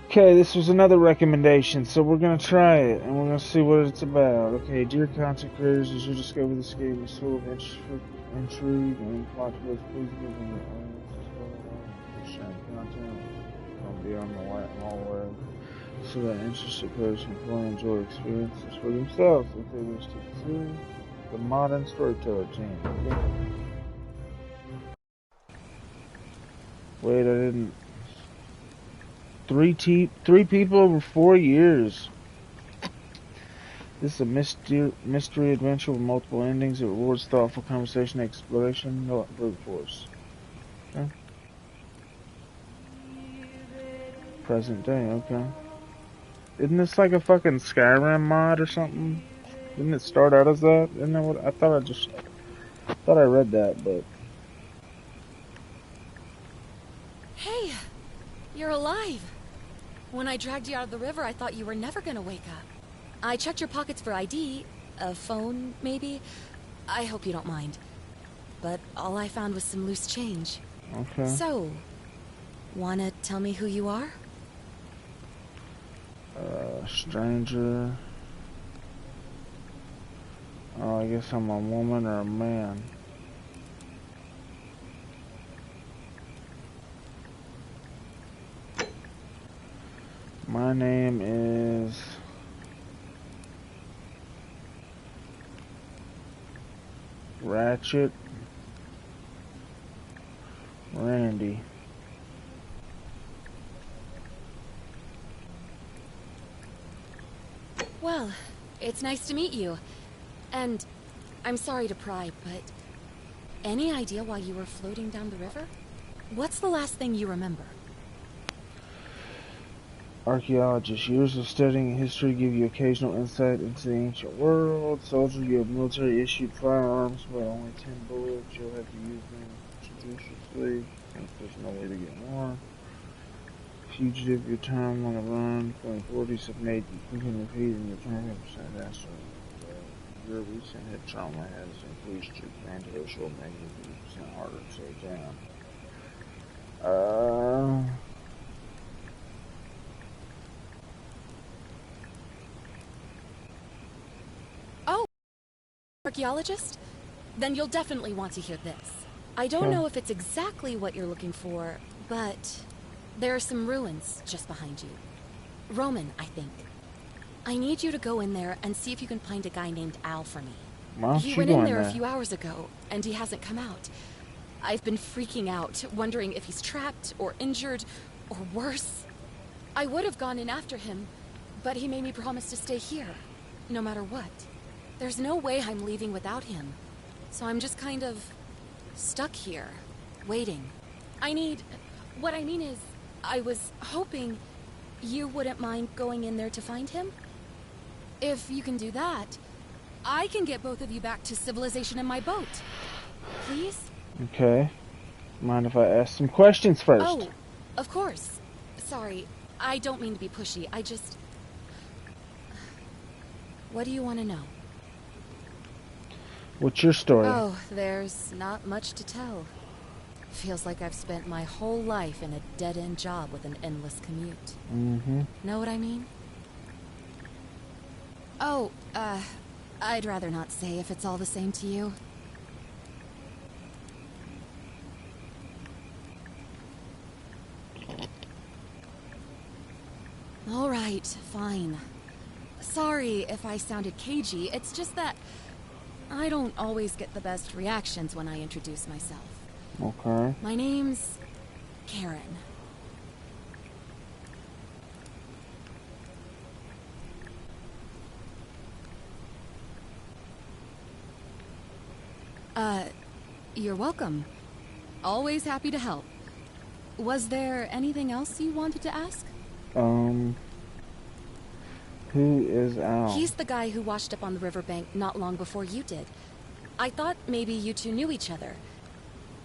Okay, this was another recommendation, so we're gonna try it, and we're gonna see what it's about. Okay, dear content creators, as you discover this game is full of intrigue and plot twists, please give them your own sharing content from beyond the wall web, so that interested players can fully enjoy experiences for themselves if they wish to pursue the modern storyteller team. Okay? Wait, I didn't. Three people over 4 years. This is a mystery adventure with multiple endings. It rewards thoughtful conversation and exploration, not brute force. Okay. Present day, okay. Isn't this like a fucking Skyrim mod or something? Didn't it start out as that? Isn't that what I thought I read that, but Hey, you're alive. When I dragged you out of the river, I thought you were never gonna wake up. I checked your pockets for ID, a phone, maybe. I hope you don't mind. But all I found was some loose change. okay. So, wanna tell me who you are? Stranger. Oh, I guess I'm a woman or a man. My name is Ratchet Randy. Well, it's nice to meet you. And I'm sorry to pry, but any idea why you were floating down the river? What's the last thing you remember? Archaeologist. Years of studying history give you occasional insight into the ancient world. Soldier, you have military-issued firearms, but only 10 bullets. You'll have to use them judiciously, since there's no way to get more. Fugitive, your time on the run. 2040s have made you quick and repeat, and your 20% answer. Your recent head trauma has increased your anti will make you 50% harder to stay down. Oh, archaeologist? Then you'll definitely want to hear this. I don't Okay. know if it's exactly what you're looking for, but there are some ruins just behind you. Roman, I think. I need you to go in there and see if you can find a guy named Al for me. Why don't He you went go in in there a there? few hours ago, and he hasn't come out. I've been freaking out, wondering if he's trapped or injured or worse. I would have gone in after him, but he made me promise to stay here, no matter what. There's no way I'm leaving without him, so I'm just kind of stuck here, waiting. What I mean is, I was hoping you wouldn't mind going in there to find him? If you can do that, I can get both of you back to civilization in my boat. Please? Okay. Mind if I ask some questions first? Oh, of course. Sorry, I don't mean to be pushy. What do you want to know? What's your story? Oh, there's not much to tell. Feels like I've spent my whole life in a dead-end job with an endless commute. Mm-hmm. Know what I mean? Oh, I'd rather not say if it's all the same to you. All right, fine. Sorry if I sounded cagey, it's just that I don't always get the best reactions when I introduce myself. Okay. My name's Karen. You're welcome. Always happy to help. Was there anything else you wanted to ask? Who is Al? He's the guy who washed up on the riverbank not long before you did. I thought maybe you two knew each other.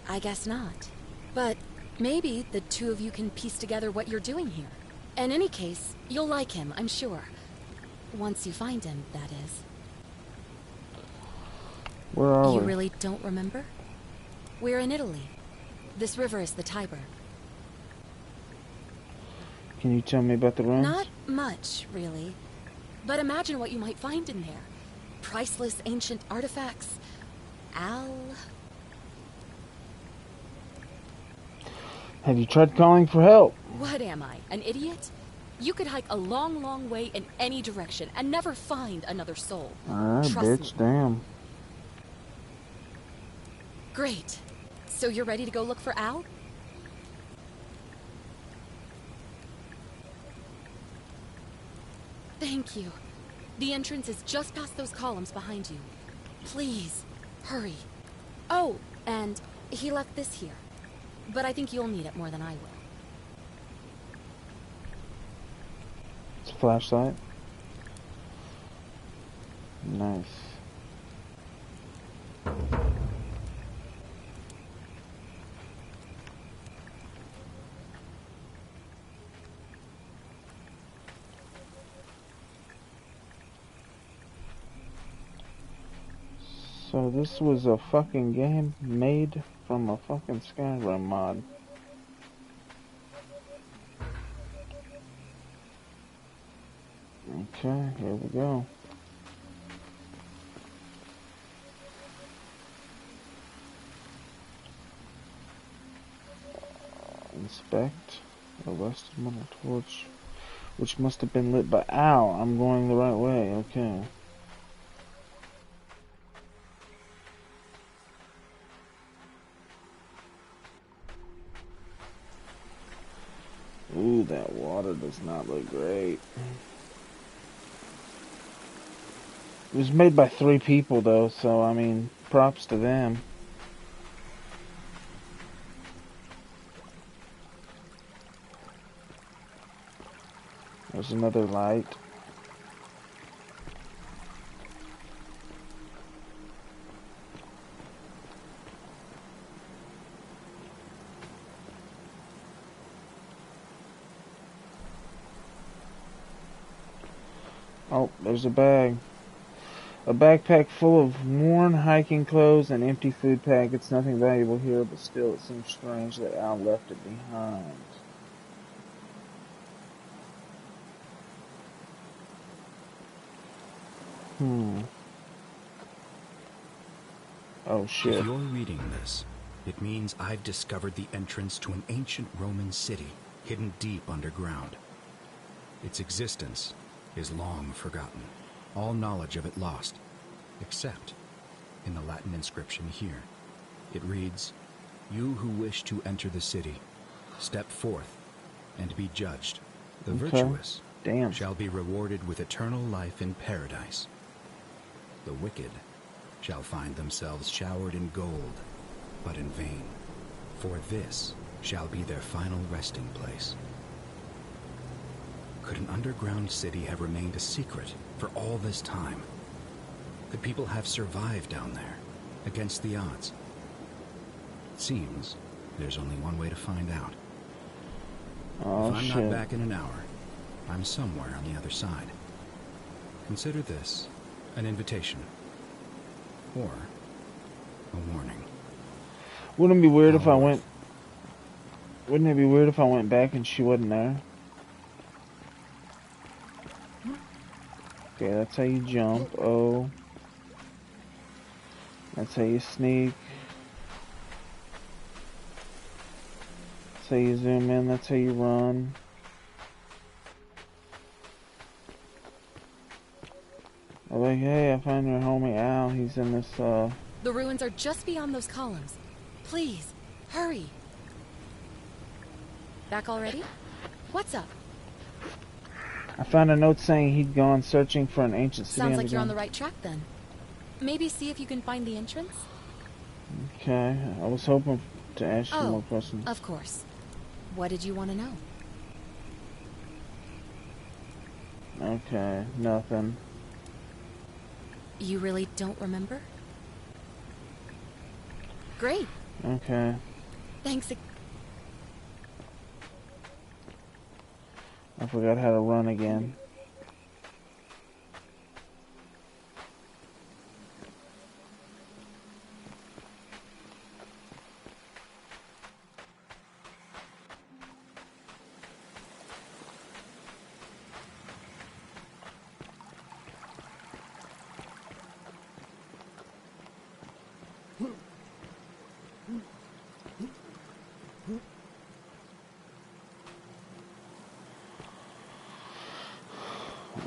I guess not. But maybe the two of you can piece together what you're doing here. In any case, you'll like him, I'm sure. Once you find him, that is. Where are we? You really don't remember? We're in Italy. This river is the Tiber. Can you tell me about the ruins? Not much, really. But imagine what you might find in there. Priceless ancient artifacts. Al... Have you tried calling for help? What am I, an idiot? You could hike a long, long way in any direction and never find another soul. Alright, bitch, me. damn. Great. So you're ready to go look for Al? Thank you. The entrance is just past those columns behind you. Please, hurry. Oh, and he left this here. But I think you'll need it more than I will. It's a flashlight. Nice. So this was a fucking game made from a fucking Skyrim mod. Okay, here we go. Inspect. A rusted metal torch, which must have been lit by Al. I'm going the right way. Okay. Ooh, that water does not look great. It was made by 3 people though, so I mean, props to them. There's another light. Oh, there's a bag. A backpack full of worn hiking clothes and empty food packets. Nothing valuable here, but still it seems strange that Al left it behind. Oh shit. If you're reading this, it means I've discovered the entrance to an ancient Roman city hidden deep underground. Its existence is long forgotten, all knowledge of it lost, except in the Latin inscription here. It reads, "You who wish to enter the city, step forth and be judged. The virtuous shall be rewarded with eternal life in paradise. The wicked shall find themselves showered in gold, but in vain, for this shall be their final resting place." Could an underground city have remained a secret for all this time? Could people have survived down there, against the odds? It seems there's only one way to find out. Oh, if I'm shit. not back in an hour, I'm somewhere on the other side. Consider this an invitation. Or a warning. Wouldn't it be weird if I went... Wouldn't it be weird if I went back and she wasn't there? Okay, that's how you jump. Oh. That's how you sneak. That's how you zoom in. That's how you run. I'm like, hey, I found your homie Al. He's in this, The ruins are just beyond those columns. Please, hurry. Back already? What's up? I found a note saying he'd gone searching for an ancient city. Sounds like you're on the right track then. Maybe see if you can find the entrance? Okay, I was hoping to ask you more questions. Of course. What did you want to know? Okay, nothing. You really don't remember? Great. Okay. Thanks. I forgot how to run again.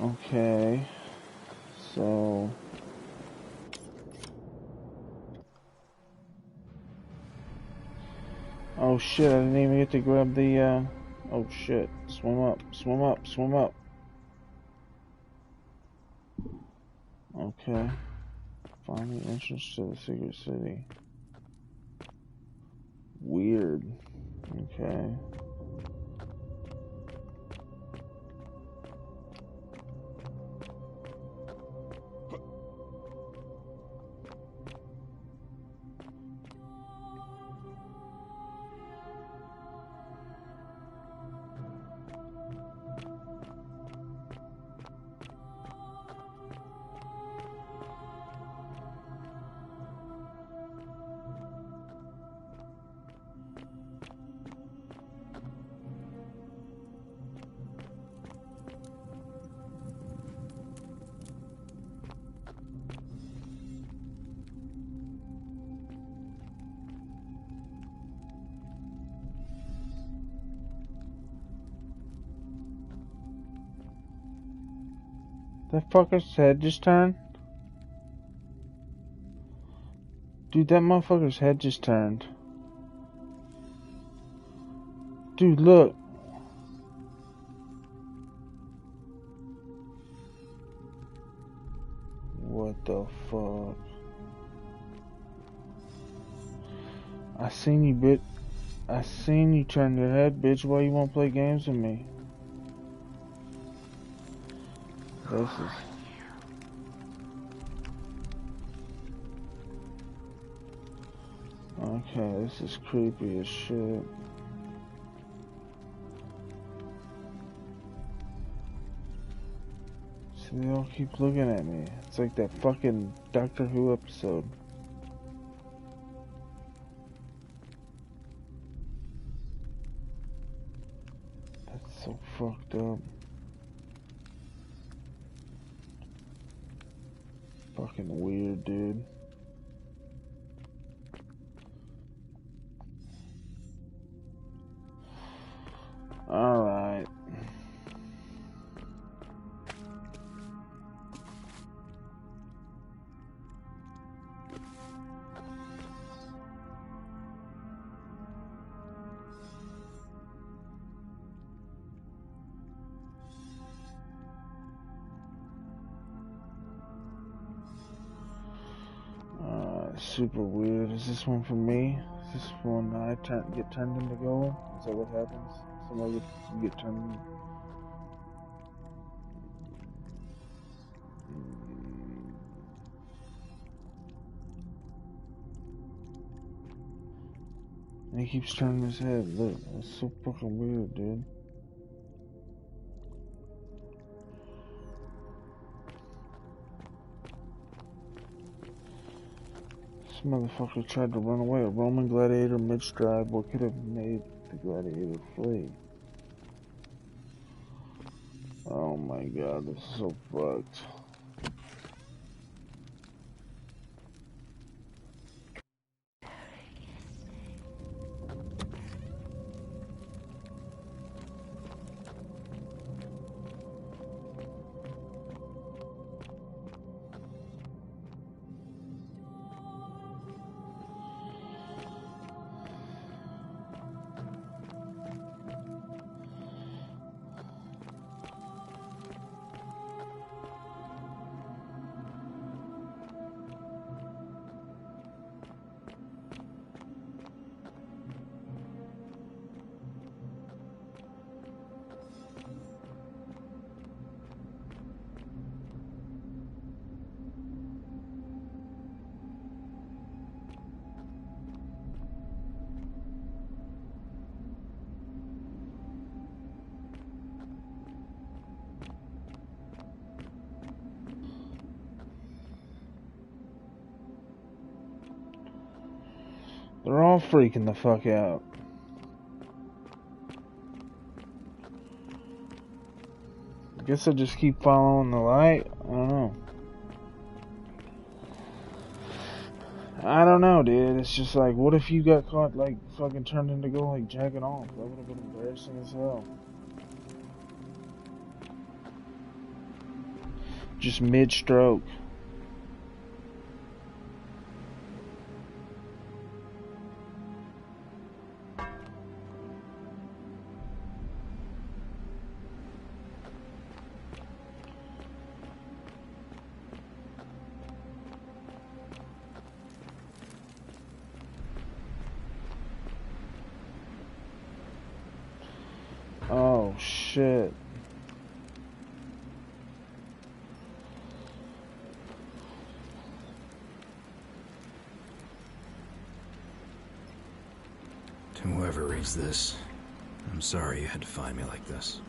Okay. So... Oh shit, I didn't even get to grab the, Oh shit. Swim up, swim up, swim up. Okay. Find the entrance to the secret city. Weird. Okay. That fucker's head just turned? Dude, that motherfucker's head just turned. Dude, look. What the fuck? I seen you, bitch. I seen you turn your head, bitch. Why you won't play games with me? This is... Okay, this is creepy as shit. See, they all keep looking at me. It's like that fucking Doctor Who episode. That's so fucked up. Fucking weird, dude. Alright. Super weird. Is this one for me? Is this one I get turned into gold? Is that what happens? Somebody get turned. And he keeps turning his head. Look, that's so fucking weird, dude. This motherfucker tried to run away. A Roman gladiator mid-stride. What could have made the gladiator flee? Oh my god, this is so fucked. They're all freaking the fuck out. I guess I'll just keep following the light. I don't know, dude. It's just like, what if you got caught, like, fucking turned into go, like, jacking off? That would have been embarrassing as hell. just mid-stroke. Oh shit. To whoever reads this, I'm sorry you had to find me like this.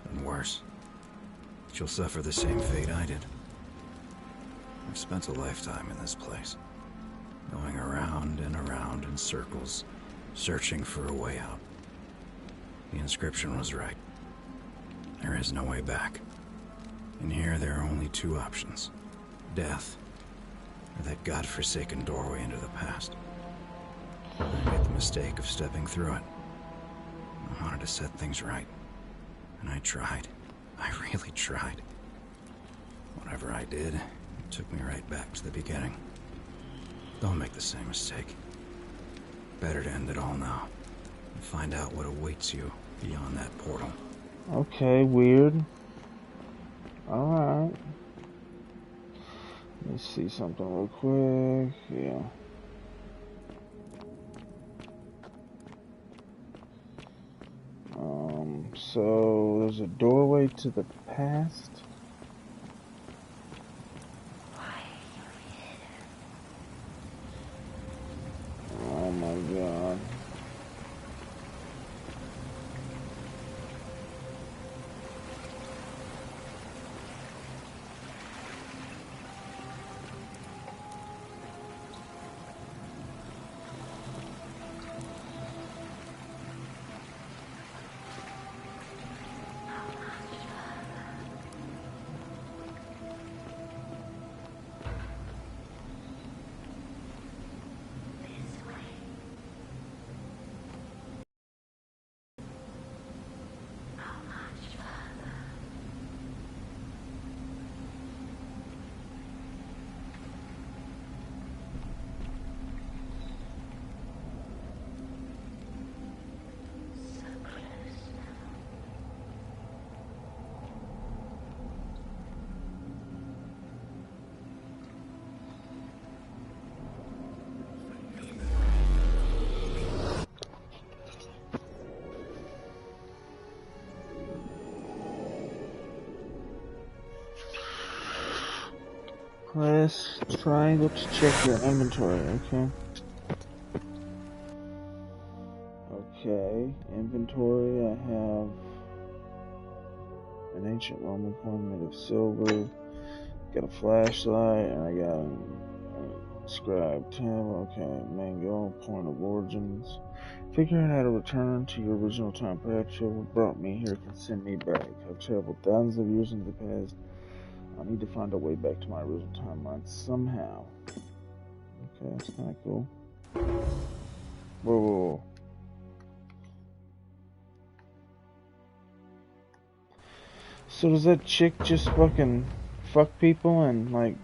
And worse, that you'll suffer the same fate I did. I've spent a lifetime in this place, going around and around in circles, searching for a way out. The inscription was right. There is no way back. In here, there are only two options. Death, or that godforsaken doorway into the past. I made the mistake of stepping through it. I wanted to set things right. And I tried. I really tried. Whatever I did, it took me right back to the beginning. Don't make the same mistake. Better to end it all now. And find out what awaits you beyond that portal. Okay, weird. Alright. Let's see something real quick. Yeah. So there's a doorway to the past. Oh my god. Press triangle to check your inventory, okay? Okay, inventory, I have an ancient Roman coin made of silver, got a flashlight, and I got a scribe tab, okay, mango, point of origins. Figuring out how to return to your original time. Perhaps what brought me here can send me back. I've traveled thousands of years into the past. I need to find a way back to my original timeline somehow. Okay, that's kind of cool. Whoa. So does that chick just fucking fuck people and like...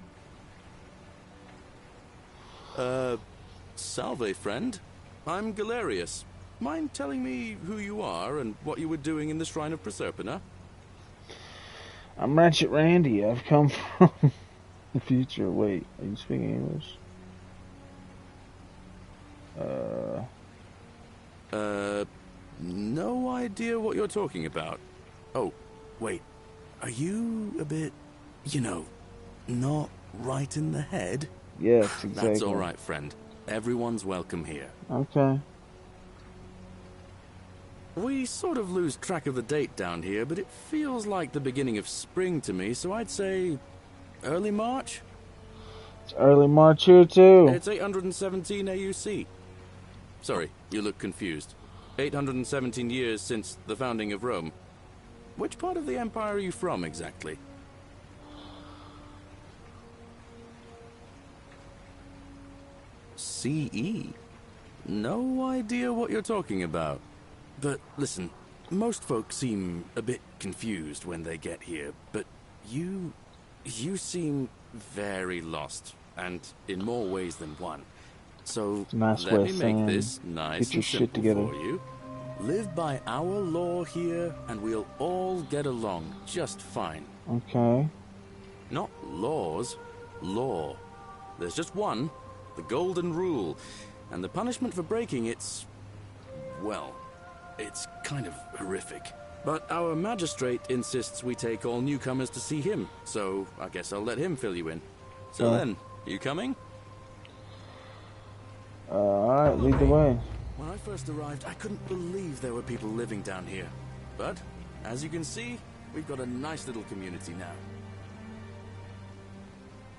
Salve, friend. I'm Galerius. Mind telling me who you are and what you were doing in the Shrine of Proserpina? I'm Ratchet Randy. I've come from the future. Wait, are you speaking English? No idea what you're talking about. Oh, wait. Are you a bit, not right in the head? Yes, exactly. That's alright, friend. Everyone's welcome here. Okay. We sort of lose track of the date down here, but it feels like the beginning of spring to me, so I'd say early March? It's early March here too. It's 817 AUC. Sorry, you look confused. 817 years since the founding of Rome. Which part of the Empire are you from, exactly? CE? No idea what you're talking about. But listen, most folks seem a bit confused when they get here, but you You seem very lost, and in more ways than one. So Nice let way me of make saying, this nice get your and shit simple together. for you. Live by our law here, and we'll all get along just fine. Okay. Not laws, law. There's just one, the Golden Rule, and the punishment for breaking it's... well, it's kind of horrific. But our magistrate insists we take all newcomers to see him, so I guess I'll let him fill you in. So then, you coming? Alright, lead the way. When I first arrived, I couldn't believe there were people living down here. But, as you can see, we've got a nice little community now.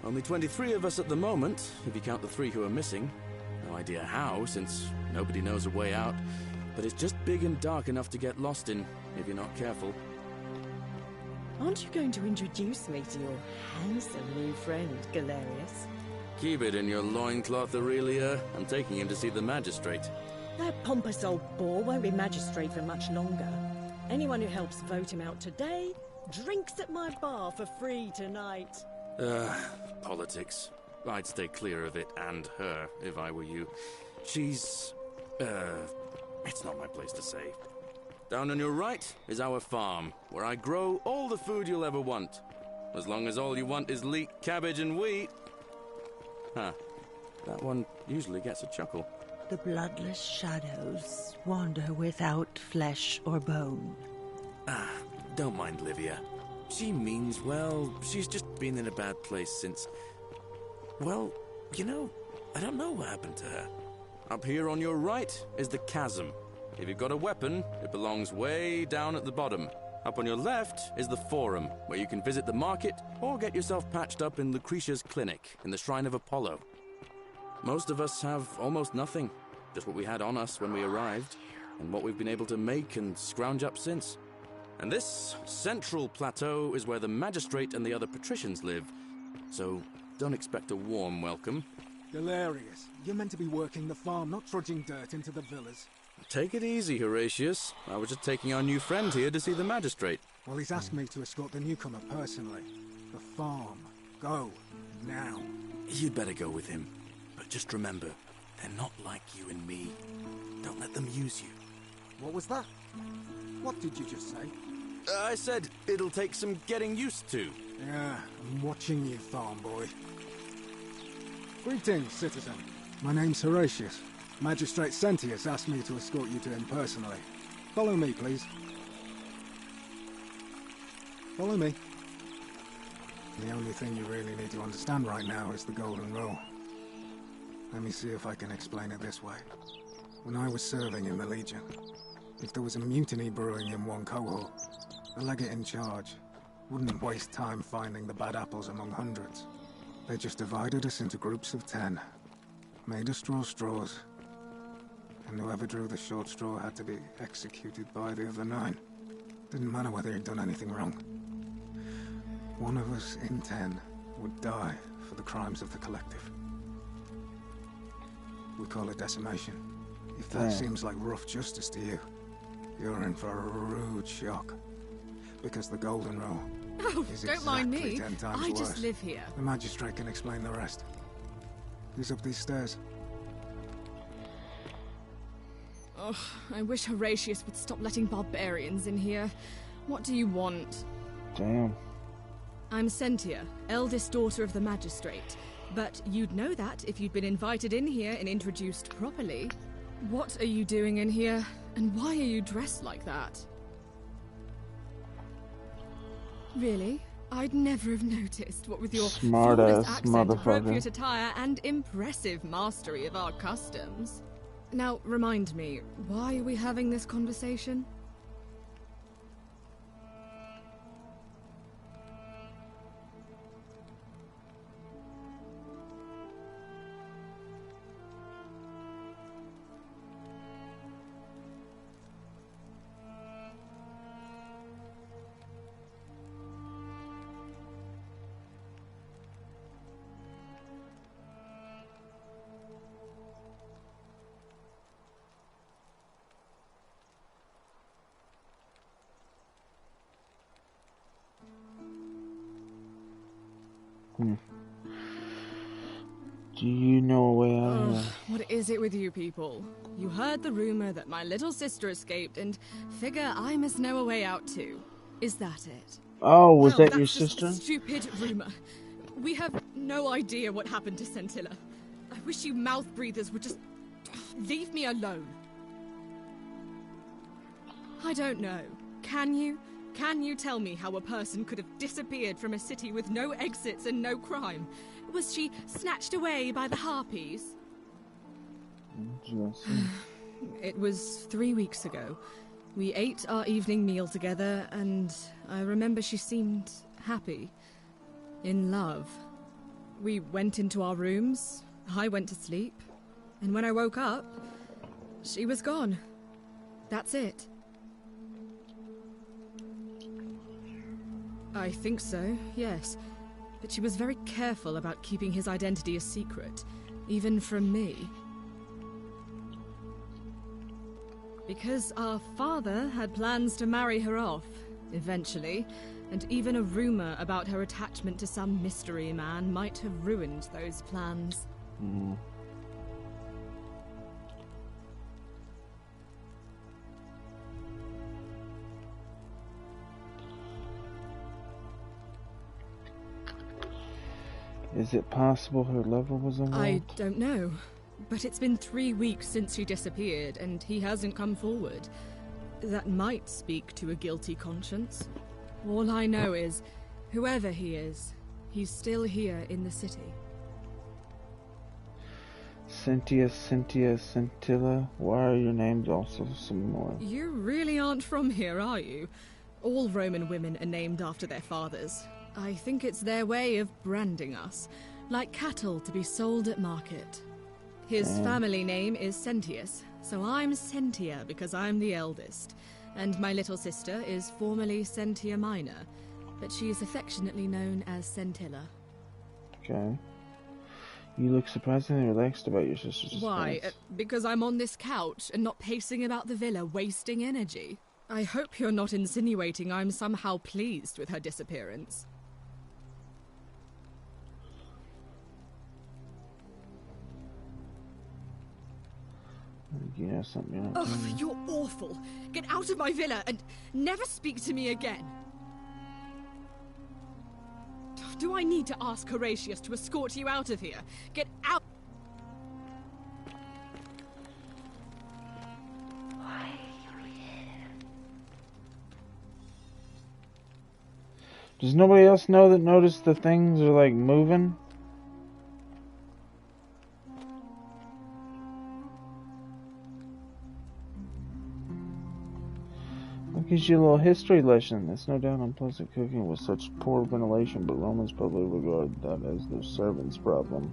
Only 23 of us at the moment, if you count the 3 who are missing. No idea how, since nobody knows a way out. But it's just big and dark enough to get lost in, if you're not careful. Aren't you going to introduce me to your handsome new friend, Galerius? Keep it in your loincloth, Aurelia. I'm taking him to see the magistrate. That pompous old bore won't be magistrate for much longer. Anyone who helps vote him out today drinks at my bar for free tonight. Politics. I'd stay clear of it, and her, if I were you. She's... it's not my place to say. Down on your right is our farm, where I grow all the food you'll ever want. As long as all you want is leek, cabbage, and wheat. Huh. That one usually gets a chuckle. The bloodless shadows wander without flesh or bone. Don't mind Livia. She means well. She's just been in a bad place since... well, you know, I don't know what happened to her. Up here on your right is the chasm. If you've got a weapon, it belongs way down at the bottom. Up on your left is the forum, where you can visit the market or get yourself patched up in Lucretia's clinic in the Shrine of Apollo. Most of us have almost nothing, just what we had on us when we arrived, and what we've been able to make and scrounge up since. And this central plateau is where the magistrate and the other patricians live, so don't expect a warm welcome. Galerius, you're meant to be working the farm, not trudging dirt into the villas. Take it easy, Horatius. I was just taking our new friend here to see the magistrate. Well, he's asked me to escort the newcomer personally. The farm. Go. Now. You'd better go with him. But just remember, they're not like you and me. Don't let them use you. What was that? What did you just say? I said it'll take some getting used to. Yeah, I'm watching you, farm boy. Greetings, citizen. My name's Horatius. Magistrate Sentius asked me to escort you to him personally. Follow me, please. Follow me. The only thing you really need to understand right now is the Golden Rule. Let me see if I can explain it this way. When I was serving in the Legion, if there was a mutiny brewing in one cohort, the legate in charge wouldn't waste time finding the bad apples among hundreds. They just divided us into groups of 10, made us draw straws, and whoever drew the short straw had to be executed by the other 9. Didn't matter whether he'd done anything wrong. One of us in 10 would die for the crimes of the collective. We call it decimation. If that seems like rough justice to you, you're in for a rude shock. Because the Golden Rule is don't mind exactly me. 10 times I worse. just live here. The magistrate can explain the rest. Who's up these stairs? Ugh, I wish Horatius would stop letting barbarians in here. What do you want? Damn. I'm Sentia, eldest daughter of the magistrate. But you'd know that if you'd been invited in here and introduced properly. What are you doing in here? And why are you dressed like that? Really? I'd never have noticed, what with your Smart-ass flawless accent, appropriate motherfucker. attire, and impressive mastery of our customs. Now, remind me, why are we having this conversation? Do you know a way out of here? What is it with you people? You heard the rumor that my little sister escaped and figure I must know a way out too. Is that it? Oh, was Well, that your that's just sister? a stupid rumor. We have no idea what happened to Scintilla. I wish you mouth breathers would just leave me alone. I don't know. Can you? Can you tell me how a person could have disappeared from a city with no exits and no crime? Was she snatched away by the Harpies? It was 3 weeks ago. We ate our evening meal together, and I remember she seemed happy. In love. We went into our rooms, I went to sleep, and when I woke up, she was gone. That's it. I think so, yes. But she was very careful about keeping his identity a secret, even from me. Because our father had plans to marry her off, eventually, and even a rumor about her attachment to some mystery man might have ruined those plans. Is it possible her lover was involved? I don't know. But it's been 3 weeks since she disappeared, and he hasn't come forward. That might speak to a guilty conscience. All I know is, whoever he is, he's still here in the city. Cynthia, Scintilla. Why are your names also similar? You really aren't from here, are you? All Roman women are named after their fathers. I think it's their way of branding us, like cattle to be sold at market. His family name is Sentius, so I'm Sentia because I'm the eldest. And my little sister is formerly Sentia Minor, but she is affectionately known as Scintilla. Okay. You look surprisingly relaxed about your sister's Why? disappearance. Because I'm on this couch and not pacing about the villa, wasting energy. I hope you're not insinuating I'm somehow pleased with her disappearance. You know something you're not telling me. You're awful. Get out of my villa and never speak to me again. Do I need to ask Horatius to escort you out of here? Get out! Does nobody else notice the things are like moving? Gives you a little history lesson. It's no doubt unpleasant cooking with such poor ventilation, but Romans probably regard that as their servants' problem.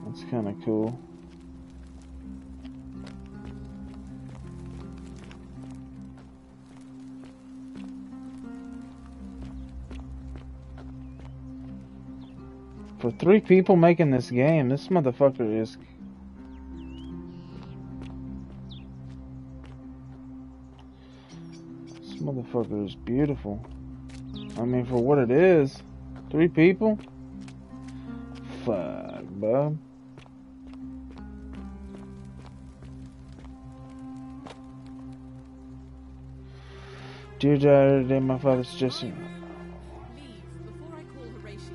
That's kind of cool. For 3 people making this game, this motherfucker is... This motherfucker is beautiful. I mean, for what it is. 3 people? Fuck, bub. Dear Diary, today my father suggested... Leave before I call Horatius.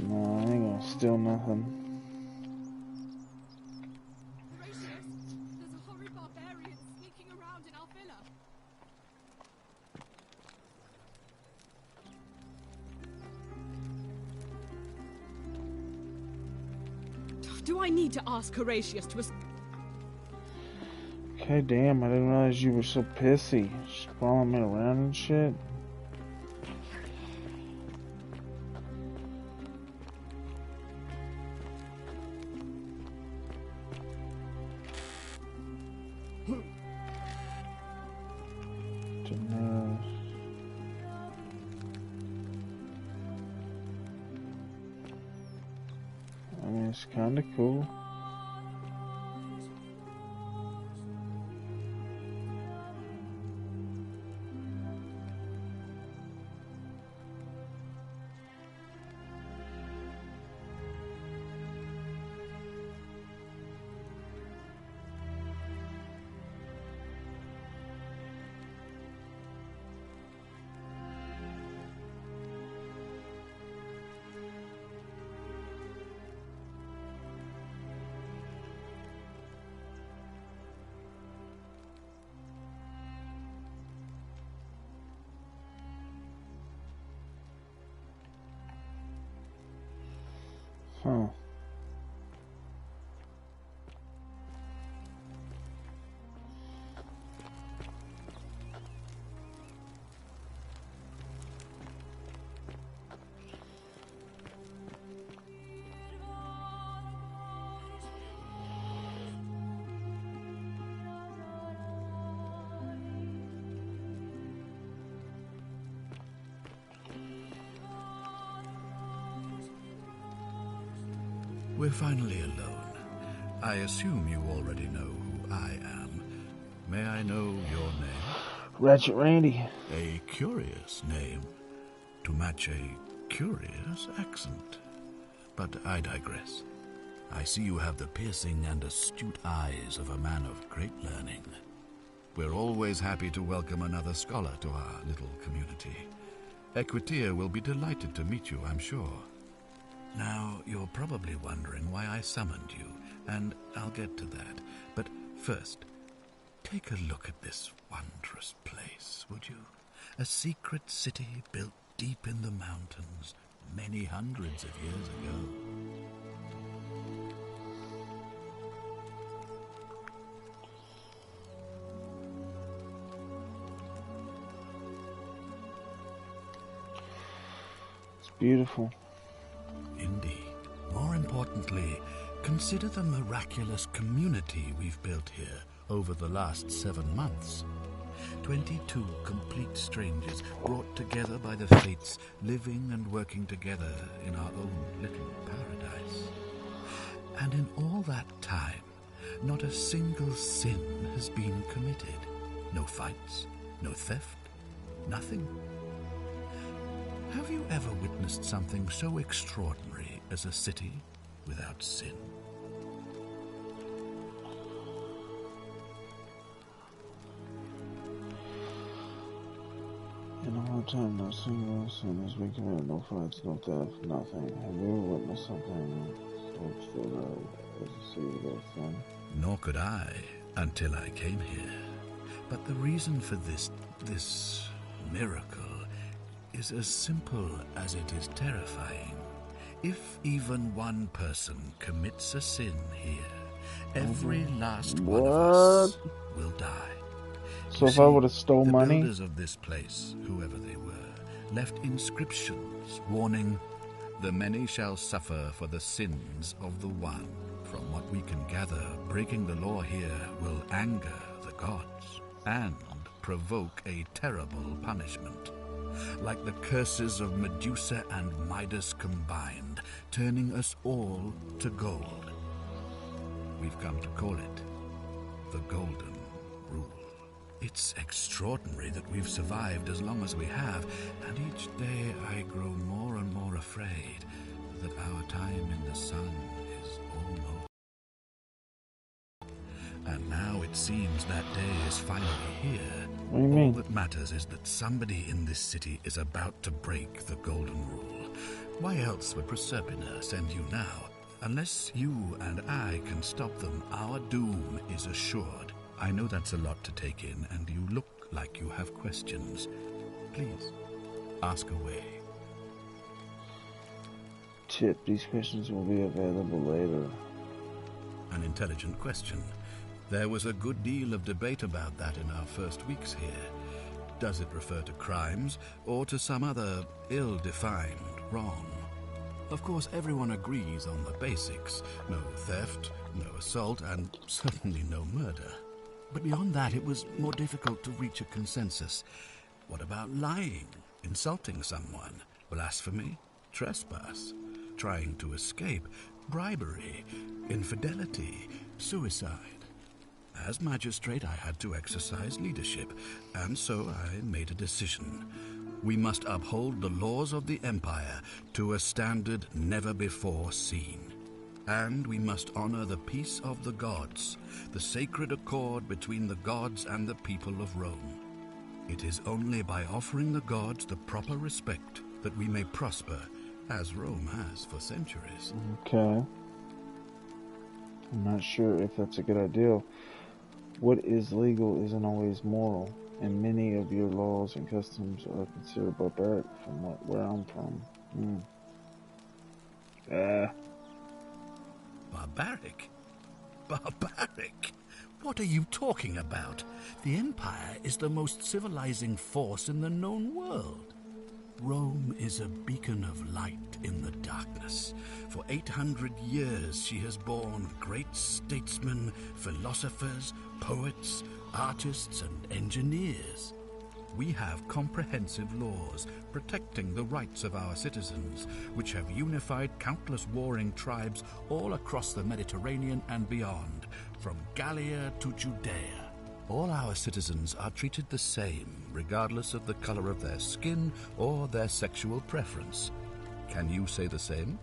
No, I ain't gonna steal nothing. Horatius, there's a horrid barbarian sneaking around in our villa. Do I need to ask Horatius to... Okay, damn, I didn't realize you were so pissy. Just following me around and shit. That's kinda cool. Huh. We're finally alone. I assume you already know who I am. May I know your name? Ratchet Randy. A curious name to match a curious accent. But I digress. I see you have the piercing and astute eyes of a man of great learning. We're always happy to welcome another scholar to our little community. Equitia will be delighted to meet you, I'm sure. Now, you're probably wondering why I summoned you, and I'll get to that. But first, take a look at this wondrous place, would you? A secret city built deep in the mountains many hundreds of years ago. It's beautiful. Indeed. More importantly, consider the miraculous community we've built here over the last 7 months. 22 complete strangers brought together by the fates, living and working together in our own little paradise. And in all that time, not a single sin has been committed. No fights, no theft, nothing. Have you ever witnessed something so extraordinary as a city without sin? In a long time, no single sin has been committed, no fights, no theft, nothing. Have you ever witnessed something so extraordinary as a city without sin? Nor could I, until I came here. But the reason for this miracle is as simple as it is terrifying. If even one person commits a sin here, every last one of us will die. So if I would have stole money? The builders of this place, whoever they were, left inscriptions warning, "The many shall suffer for the sins of the one." From what we can gather, breaking the law here will anger the gods and provoke a terrible punishment. Like the curses of Medusa and Midas combined, turning us all to gold. We've come to call it the Golden Rule. It's extraordinary that we've survived as long as we have, and each day I grow more and more afraid that our time in the sun is almost. And now it seems that day is finally here. What do you mean? All that matters is that somebody in this city is about to break the Golden Rule. Why else would Proserpina send you now? Unless you and I can stop them, our doom is assured. I know that's a lot to take in, and you look like you have questions. Please, ask away. Tip, these questions will be available later. An intelligent question. There was a good deal of debate about that in our first weeks here. Does it refer to crimes or to some other ill-defined wrong? Of course, everyone agrees on the basics. No theft, no assault, and certainly no murder. But beyond that, it was more difficult to reach a consensus. What about lying, insulting someone, blasphemy, trespass, trying to escape? bribery, infidelity, suicide. As magistrate, I had to exercise leadership, and so I made a decision. We must uphold the laws of the Empire to a standard never before seen. And we must honor the peace of the gods, the sacred accord between the gods and the people of Rome. It is only by offering the gods the proper respect that we may prosper, as Rome has for centuries. Okay. I'm not sure if that's a good idea. What is legal isn't always moral, and many of your laws and customs are considered barbaric from where I'm from. Barbaric? Barbaric? What are you talking about? The Empire is the most civilizing force in the known world. Rome is a beacon of light in the darkness. For 800 years she has borne great statesmen, philosophers, poets, artists, and engineers. We have comprehensive laws protecting the rights of our citizens, which have unified countless warring tribes all across the Mediterranean and beyond, from Gallia to Judea. All our citizens are treated the same, regardless of the color of their skin or their sexual preference. Can you say the same?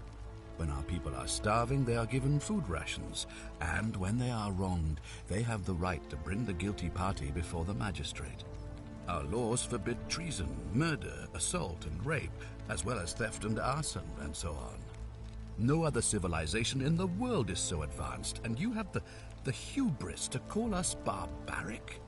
When our people are starving, they are given food rations, and when they are wronged, they have the right to bring the guilty party before the magistrate. Our laws forbid treason, murder, assault, and rape, as well as theft and arson, and so on. No other civilization in the world is so advanced, and you have the hubris to call us barbaric?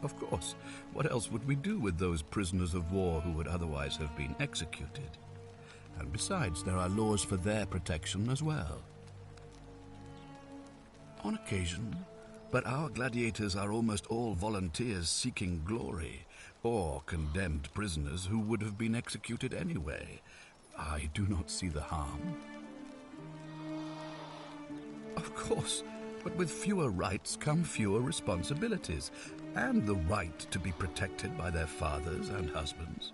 Of course. What else would we do with those prisoners of war who would otherwise have been executed? And besides, there are laws for their protection as well. On occasion, but our gladiators are almost all volunteers seeking glory, or condemned prisoners who would have been executed anyway. I do not see the harm. Of course, but with fewer rights come fewer responsibilities, and the right to be protected by their fathers and husbands.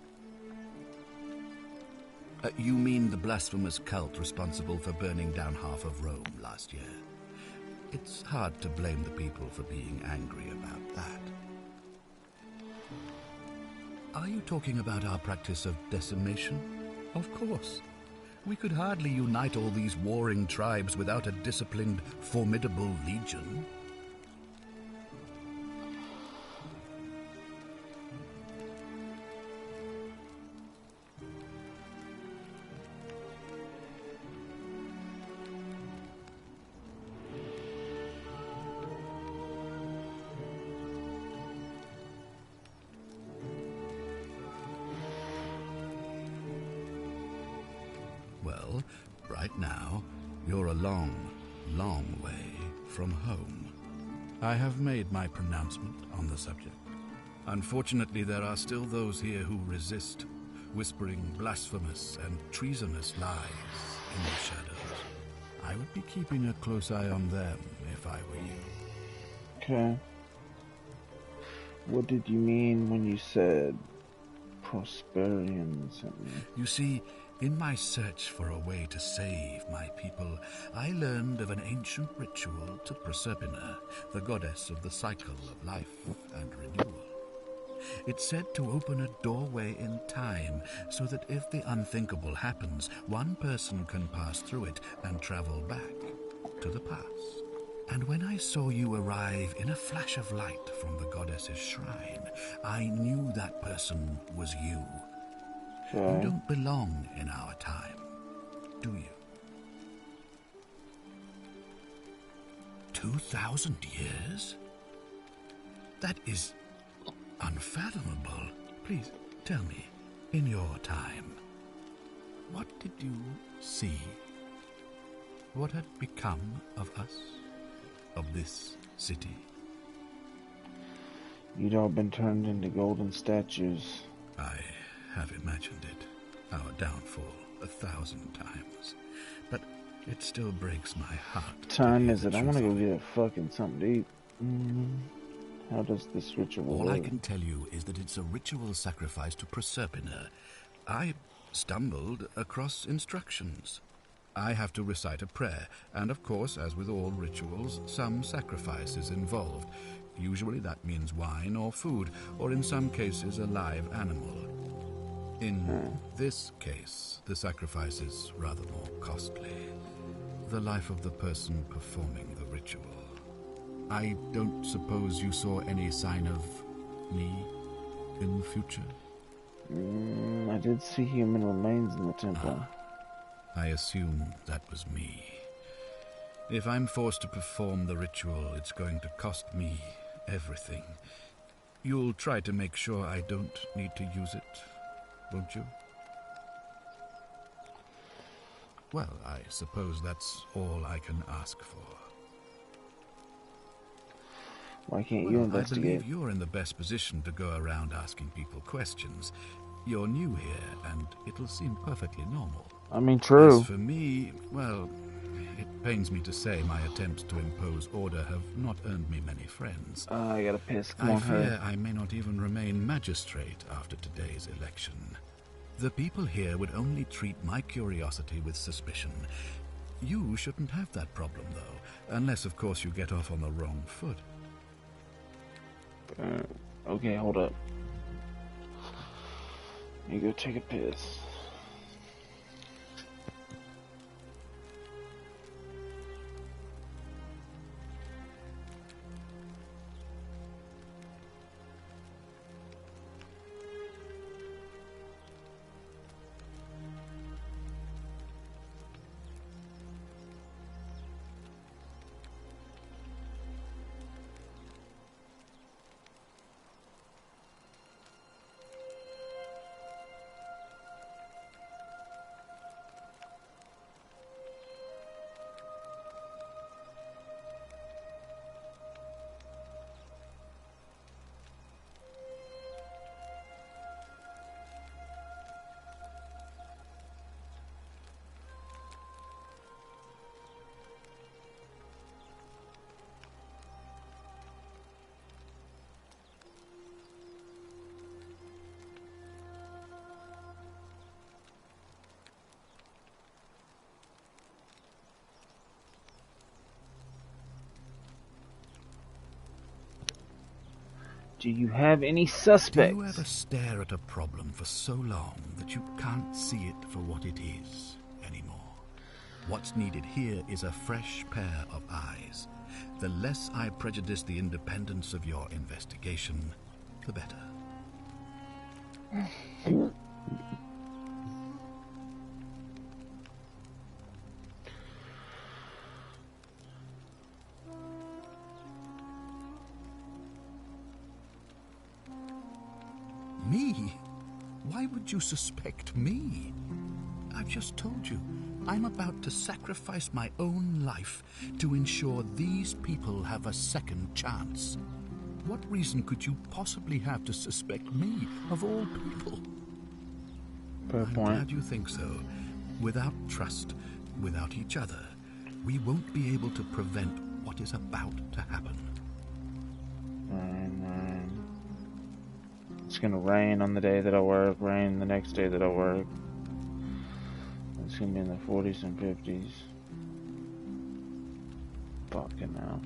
You mean the blasphemous cult responsible for burning down half of Rome last year? It's hard to blame the people for being angry about that. Are you talking about our practice of decimation? Of course. We could hardly unite all these warring tribes without a disciplined, formidable legion. Well, right now, you're a long, long way from home. I have made my pronouncement on the subject. Unfortunately, there are still those here who resist, whispering blasphemous and treasonous lies in the shadows. I would be keeping a close eye on them if I were you. Okay. What did you mean when you said Prosperian something? You see, in my search for a way to save my people, I learned of an ancient ritual to Proserpina, the goddess of the cycle of life and renewal. It's said to open a doorway in time, so that if the unthinkable happens, one person can pass through it and travel back to the past. And when I saw you arrive in a flash of light from the goddess's shrine, I knew that person was you. Okay. You don't belong in our time, do you? 2,000 years? That is unfathomable. Please, tell me, in your time, what did you see? What had become of us? Of this city? You'd all been turned into golden statues. I have imagined it, our downfall, 1,000 times. But It still breaks my heart. Time is it? I want to go get a fucking something to eat. How does this ritual All work? I can tell you is that it's a ritual sacrifice to Proserpina. I stumbled across instructions. I have to recite a prayer, and of course, as with all rituals, some sacrifice is involved. Usually that means wine or food, or in some cases a live animal. In this case, the sacrifice is rather more costly. The life of the person performing the ritual. I don't suppose you saw any sign of me in the future? I did see human remains in the temple. I assume that was me. If I'm forced to perform the ritual, it's going to cost me everything. You'll try to make sure I don't need to use it, won't you? Well, I suppose that's all I can ask for. Why can't you investigate? I believe you're in the best position to go around asking people questions. You're new here, and it'll seem perfectly normal. I mean, true. As for me, well, it pains me to say my attempts to impose order have not earned me many friends. I gotta piss. Come I on, fear hurry. I may not even remain magistrate after today's election. The people here would only treat my curiosity with suspicion. You shouldn't have that problem, though, unless, of course, you get off on the wrong foot. Okay, hold up. You go take a piss. Do you have any suspects? Do you ever stare at a problem for so long that you can't see it for what it is anymore? What's needed here is a fresh pair of eyes. The less I prejudice the independence of your investigation, the better. Me? Why would you suspect me? I've just told you, I'm about to sacrifice my own life to ensure these people have a second chance. What reason could you possibly have to suspect me, of all people? Fair I'm point. glad you think so. Without trust, without each other, we won't be able to prevent what is about to happen. It's gonna rain on the day that I work, rain the next day that I work. It's gonna be in the 40s and 50s. Fucking hell.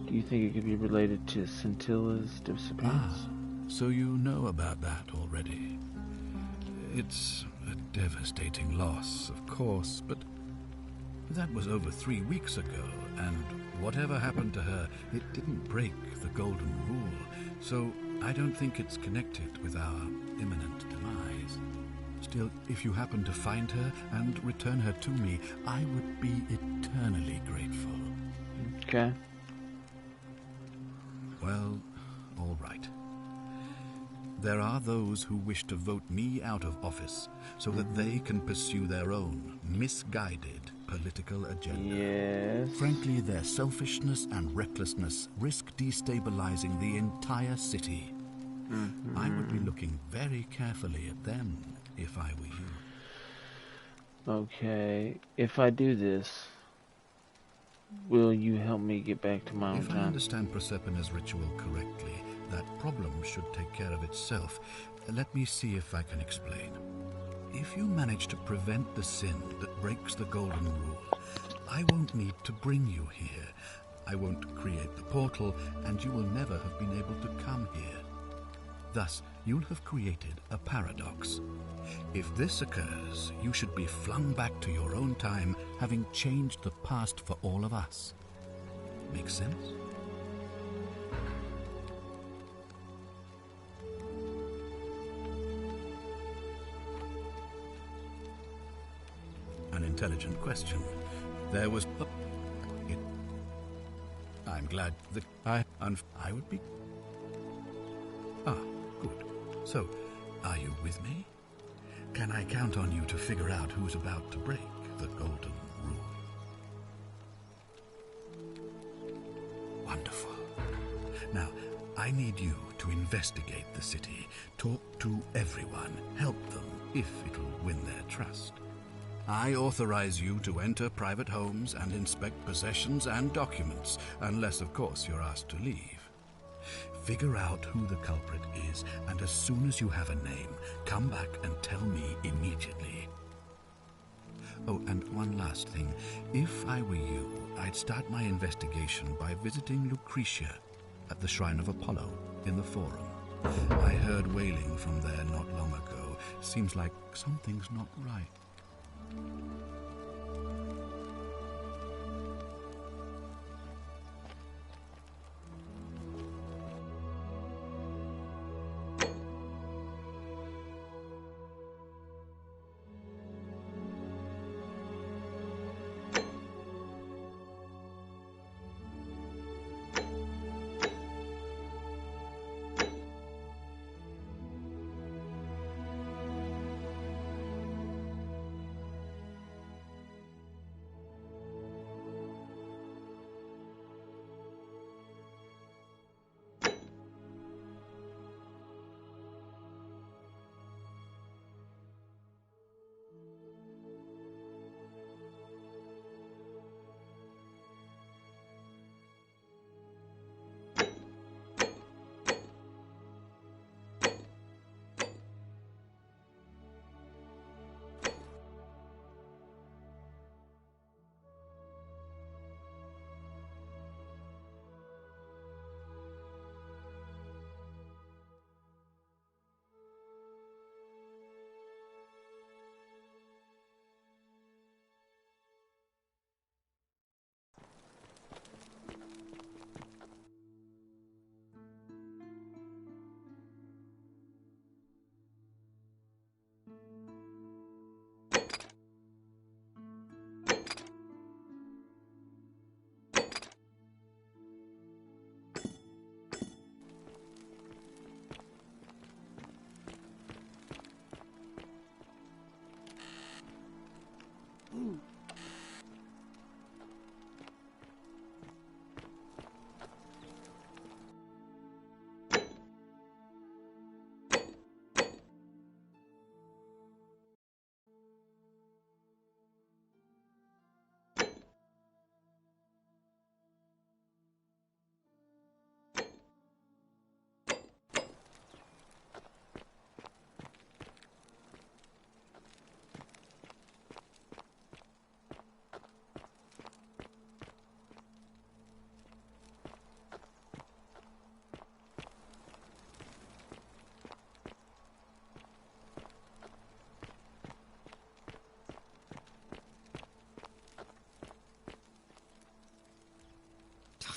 Do you think it could be related to Scintilla's disappearance? So you know about that already. It's a devastating loss, of course, but that was over 3 weeks ago, and whatever happened to her, it didn't break the Golden Rule, so I don't think it's connected with our imminent demise. Still, if you happen to find her and return her to me, I would be eternally grateful. Okay. Well, all right. There are those who wish to vote me out of office so that they can pursue their own misguided political agenda. Yes. Frankly, their selfishness and recklessness risk destabilizing the entire city. I would be looking very carefully at them if I were you. Okay, if I do this, will you help me get back to my own If I time? understand Proserpina's ritual correctly, that problem should take care of itself. Let me see if I can explain. If you manage to prevent the sin that breaks the Golden Rule, I won't need to bring you here. I won't create the portal, and you will never have been able to come here. Thus, you'll have created a paradox. If this occurs, you should be flung back to your own time, having changed the past for all of us. Make sense? An intelligent question. There was... I'm glad that I would be... Ah, good. So, are you with me? Can I count on you to figure out who's about to break the Golden Rule? Wonderful. Now, I need you to investigate the city, talk to everyone, help them if it'll win their trust. I authorize you to enter private homes and inspect possessions and documents, unless, of course, you're asked to leave. Figure out who the culprit is, and as soon as you have a name, come back and tell me immediately. Oh, and one last thing. If I were you, I'd start my investigation by visiting Lucretia at the Shrine of Apollo in the Forum. I heard wailing from there not long ago. Seems like something's not right.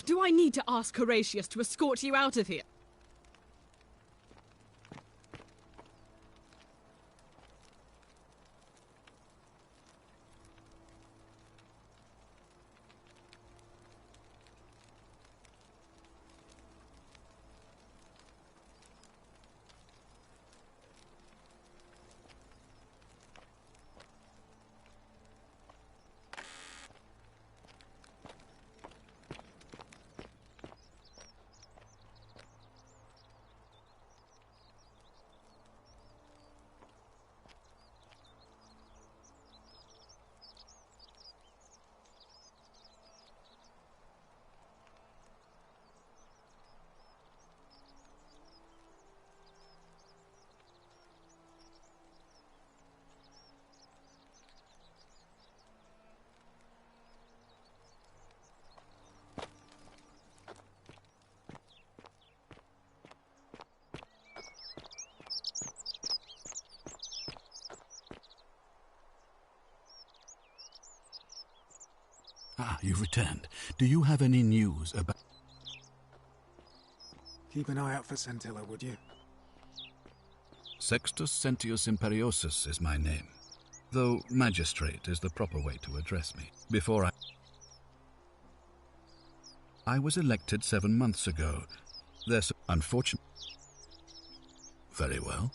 Do I need to ask Horatius to escort you out of here? Ah, you've returned. Do you have any news about... Keep an eye out for Scintilla, would you? Sextus Sentius Imperiosus is my name, though Magistrate is the proper way to address me. Before I was elected 7 months ago. There's unfortunate... Very well.